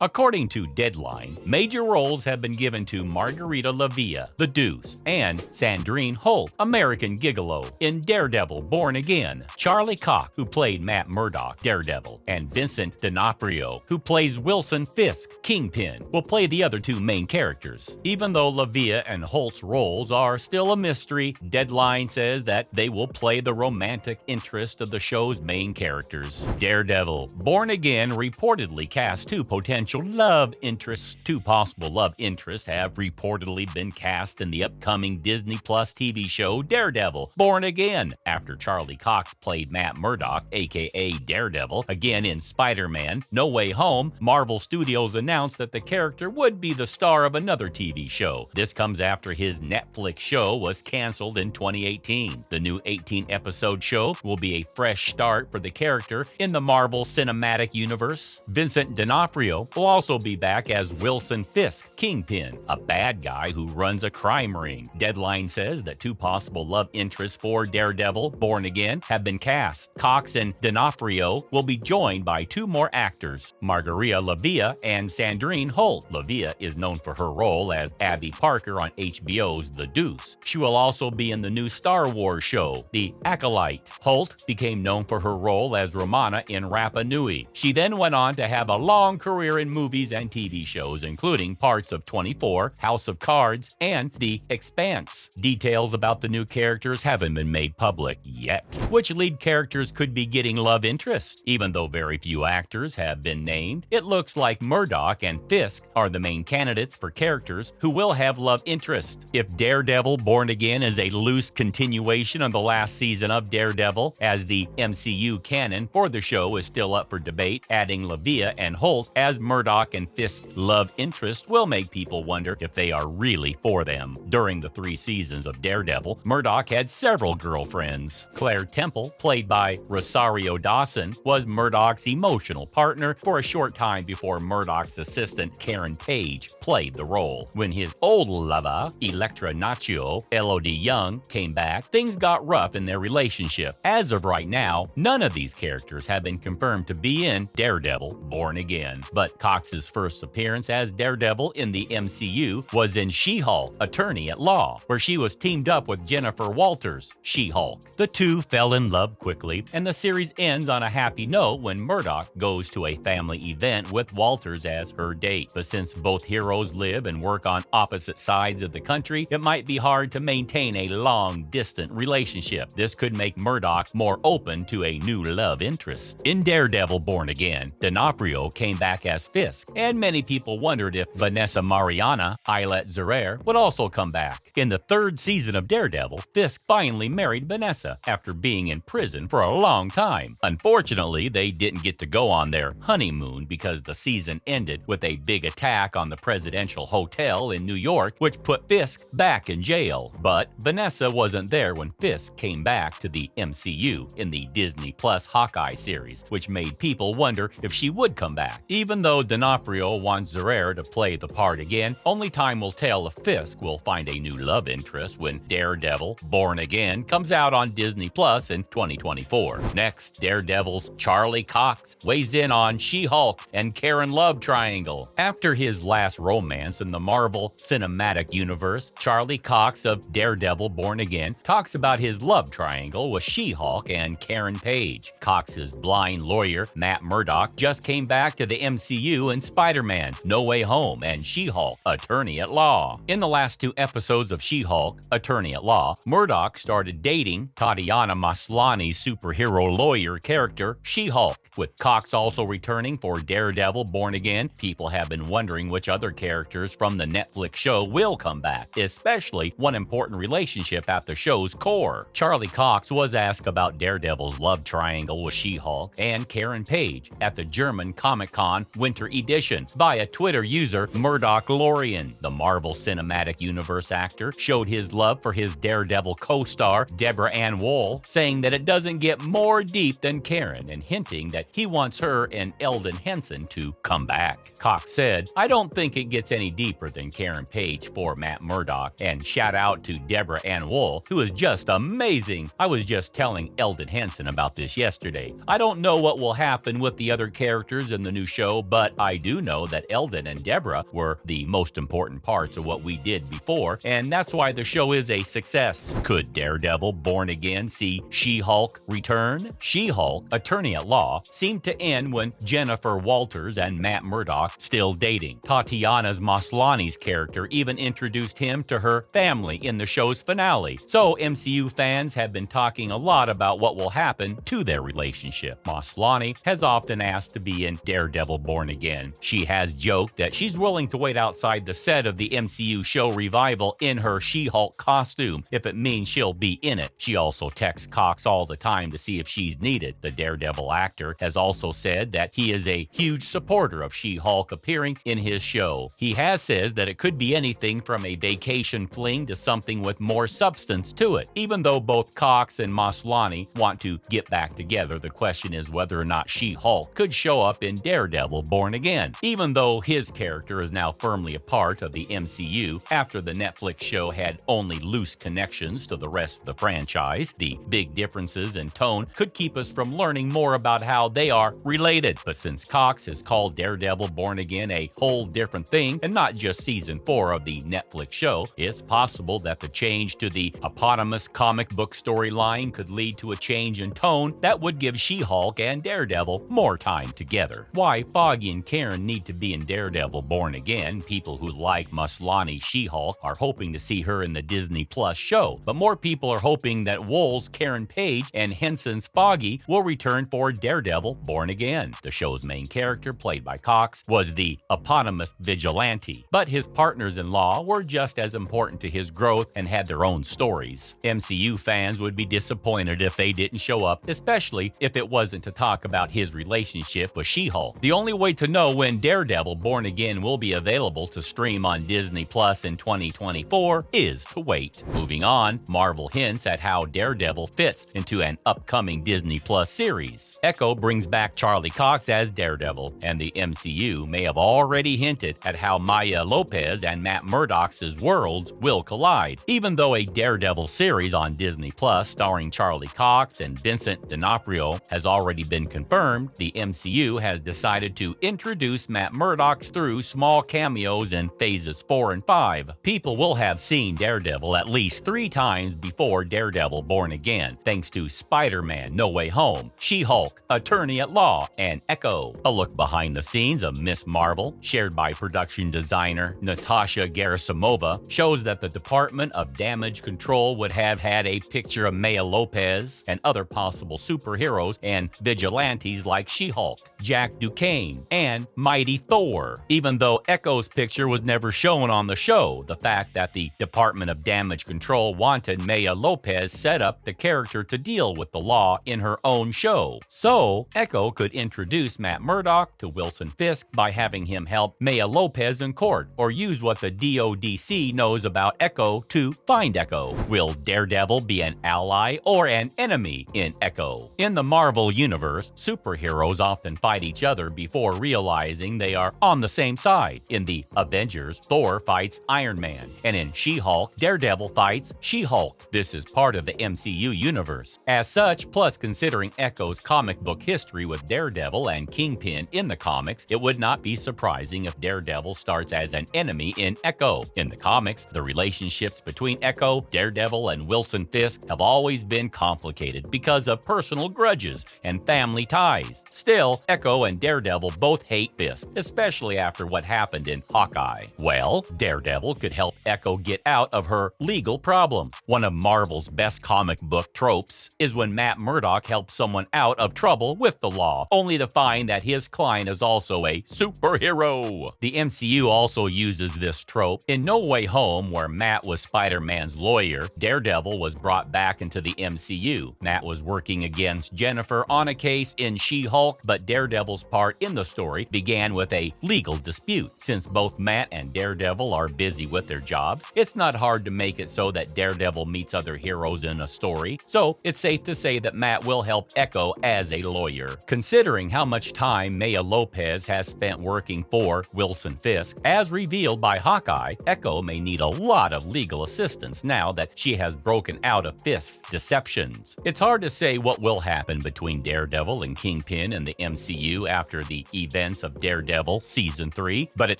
According to Deadline, major roles have been given to Margarita Lavia, The Deuce, and Sandrine Holt, American Gigolo, in Daredevil Born Again, Charlie Cox, who played Matt Murdock, Daredevil, and Vincent D'Onofrio, who plays Wilson Fisk, Kingpin, will play the other two main characters. Even though Lavia and Holt's roles are still a mystery, Deadline says that they will play the romantic interest of the show's main characters. Daredevil Born Again reportedly cast two potential love interests. Two possible love interests have reportedly been cast in the upcoming Disney Plus TV show Daredevil Born Again, after Charlie Cox played Matt Murdock, aka Daredevil, again in Spider-Man No Way Home. Marvel Studios announced that the character would be the star of another TV show. This comes after his Netflix show was canceled in 2018. The new 18-episode show will be a fresh start for the character in the Marvel Cinematic Universe. Vincent D'Onofrio will also be back as Wilson Fisk, Kingpin, a bad guy who runs a crime ring. Deadline says that two possible love interests for Daredevil Born Again have been cast. Cox and D'Onofrio will be joined by two more actors, Margarita Lavia and Sandrine Holt. Lavia is known for her role as Abby Parker on HBO's The Deuce. She will also be in the new Star Wars show, The Acolyte. Holt became known for her role as Romana in Rapa Nui. She then went on to have a long career in movies and TV shows, including parts of 24, House of Cards, and The Expanse. Details about the new characters haven't been made public yet. Which lead characters could be getting love interest? Even though very few actors have been named, it looks like Murdock and Fisk are the main candidates for characters who will have love interest. If Daredevil Born Again is a loose continuation of the last season of Daredevil, as the MCU canon for the show is still up for debate, adding Lavia and Holt as Murdock and Fisk's love interest will make people wonder if they are really for them. During the 3 seasons of Daredevil, Murdock had several girlfriends. Claire Temple, played by Rosario Dawson, was Murdock's emotional partner for a short time before Murdock's assistant Karen Page played the role. When his old lover, Electra Nacho, Elodie Young, came back, things got rough in their relationship. As of right now, none of these characters have been confirmed to be in Daredevil Born Again. But Cox's first appearance as Daredevil in the MCU was in She-Hulk, Attorney at Law, where she was teamed up with Jennifer Walters, She-Hulk. The two fell in love quickly, and the series ends on a happy note when Murdock goes to a family event with Walters as her date. But since both heroes live and work on opposite sides of the country, it might be hard to maintain a long-distance relationship. This could make Murdock more open to a new love interest. In Daredevil Born Again, D'Onofrio came back as Fisk, and many people wondered if Vanessa Mariana, Eilette Zerer, would also come back. In the 3rd season of Daredevil, Fisk finally married Vanessa after being in prison for a long time. Unfortunately, they didn't get to go on their honeymoon because the season ended with a big attack on the presidential hotel in New York, which put Fisk back in jail. But Vanessa wasn't there when Fisk came back to the MCU in the Disney Plus Hawkeye series, which made people wonder if she would come back. Even though D'Onofrio wants Zerer to play the part again, only time will tell if Fisk will find a new love interest when Daredevil Born Again comes out on Disney Plus in 2024. Next, Daredevil's Charlie Cox weighs in on She-Hulk and Karen love triangle. After his last romance in the Marvel Cinematic Universe, Charlie Cox of Daredevil Born Again talks about his love triangle with She-Hulk and Karen Page. Cox's blind lawyer, Matt Murdock, just came back to the MCU in Spider-Man No Way Home and She-Hulk, Attorney at Law. In the last 2 episodes of She-Hulk, Attorney at Law, Murdock started dating Tatiana Maslany's superhero lawyer character, She-Hulk. With Cox also returning for Daredevil Born Again, people have been wondering which other characters from the Netflix show will come back, especially one important relationship at the show's core. Charlie Cox was asked about Daredevil's love triangle with She-Hulk and Karen Page at the German Comic-Con Winter Edition via Twitter user Murdock Lorian. The Marvel Cinematic Universe actor showed his love for his Daredevil co-star Deborah Ann Woll, saying that it doesn't get more deep than Karen and hinting that he wants her and Eldon Henson to come back. Cox said, "I don't think it gets any deeper than Karen Page for Matt Murdock, and shout out to Deborah Ann Woll, who is just amazing. I was just telling Eldon Henson about this yesterday. I don't know what will happen with the other characters in the new show, but but I do know that Eldon and Deborah were the most important parts of what we did before, and that's why the show is a success. Could Daredevil Born Again see She-Hulk return? She-Hulk, Attorney at Law, seemed to end when Jennifer Walters and Matt Murdock still dating. Tatiana Maslany's character even introduced him to her family in the show's finale, so MCU fans have been talking a lot about what will happen to their relationship. Maslany has often asked to be in Daredevil Born Again. She has joked that she's willing to wait outside the set of the MCU show revival in her She-Hulk costume if it means she'll be in it. She also texts Cox all the time to see if she's needed. The Daredevil actor has also said that he is a huge supporter of She-Hulk appearing in his show. He has said that it could be anything from a vacation fling to something with more substance to it. Even though both Cox and Maslany want to get back together, the question is whether or not She-Hulk could show up in Daredevil Born Again. Even though his character is now firmly a part of the MCU after the Netflix show had only loose connections to the rest of the franchise, the big differences in tone could keep us from learning more about how they are related. But since Cox has called Daredevil Born Again a whole different thing and not just season 4 of the Netflix show, it's possible that the change to the eponymous comic book storyline could lead to a change in tone that would give She-Hulk and Daredevil more time together. Why Foggy and Karen need to be in Daredevil Born Again, people who like Maslany's She-Hulk are hoping to see her in the Disney Plus show, but more people are hoping that Wool's Karen Page and Henson's Foggy will return for Daredevil Born Again. The show's main character, played by Cox, was the eponymous vigilante, but his partners-in-law were just as important to his growth and had their own stories. MCU fans would be disappointed if they didn't show up, especially if it wasn't to talk about his relationship with She-Hulk. The only way to know when Daredevil Born Again will be available to stream on Disney Plus in 2024 is to wait. Moving on, Marvel hints at how Daredevil fits into an upcoming Disney Plus series. Echo brings back Charlie Cox as Daredevil, and the MCU may have already hinted at how Maya Lopez and Matt Murdock's worlds will collide. Even though a Daredevil series on Disney Plus starring Charlie Cox and Vincent D'Onofrio has already been confirmed, the MCU has decided to introduce Matt Murdock through small cameos in phases 4 and 5. People will have seen Daredevil at least 3 times before Daredevil Born Again, thanks to Spider-Man No Way Home, She-Hulk, Attorney at Law, and Echo. A look behind the scenes of Ms. Marvel, shared by production designer Natasha Gerasimova, shows that the Department of Damage Control would have had a picture of Maya Lopez and other possible superheroes and vigilantes like She-Hulk, Jack Duquesne, and Mighty Thor. Even though Echo's picture was never shown on the show, the fact that the Department of Damage Control wanted Maya Lopez set up the character to deal with the law in her own show. So, Echo could introduce Matt Murdock to Wilson Fisk by having him help Maya Lopez in court, or use what the DODC knows about Echo to find Echo. Will Daredevil be an ally or an enemy in Echo? In the Marvel Universe, superheroes often fight each other before realizing they are on the same side. In the Avengers, Thor fights Iron Man, and in She-Hulk, Daredevil fights She-Hulk. This is part of the MCU universe. As such, plus considering Echo's comic book history with Daredevil and Kingpin in the comics, it would not be surprising if Daredevil starts as an enemy in Echo. In the comics, the relationships between Echo, Daredevil, and Wilson Fisk have always been complicated because of personal grudges and family ties. Still, Echo and Daredevil both hate Fisk, especially after what happened in Hawkeye. Well, Daredevil could help Echo get out of her legal problems. One of Marvel's best comic book tropes is when Matt Murdock helps someone out of trouble with the law, only to find that his client is also a superhero. The MCU also uses this trope. In No Way Home, where Matt was Spider-Man's lawyer, Daredevil was brought back into the MCU. Matt was working against Jennifer on a case in She-Hulk, but Daredevil's part in the story began with a legal dispute. Since both Matt and Daredevil are busy with their jobs, it's not hard to make it so that Daredevil meets other heroes in a story, so it's safe to say that Matt will help Echo as a lawyer. Considering how much time Maya Lopez has spent working for Wilson Fisk, as revealed by Hawkeye, Echo may need a lot of legal assistance now that she has broken out of Fisk's deceptions. It's hard to say what will happen between Daredevil and Kingpin in the MCU after the event events of Daredevil Season 3, but it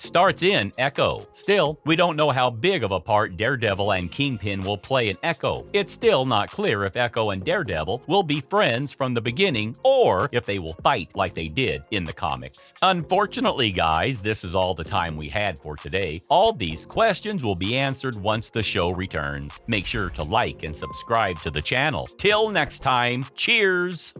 starts in Echo. Still, we don't know how big of a part Daredevil and Kingpin will play in Echo. It's still not clear if Echo and Daredevil will be friends from the beginning or if they will fight like they did in the comics. Unfortunately, guys, this is all the time we had for today. All these questions will be answered once the show returns. Make sure to like and subscribe to the channel. Till next time, cheers!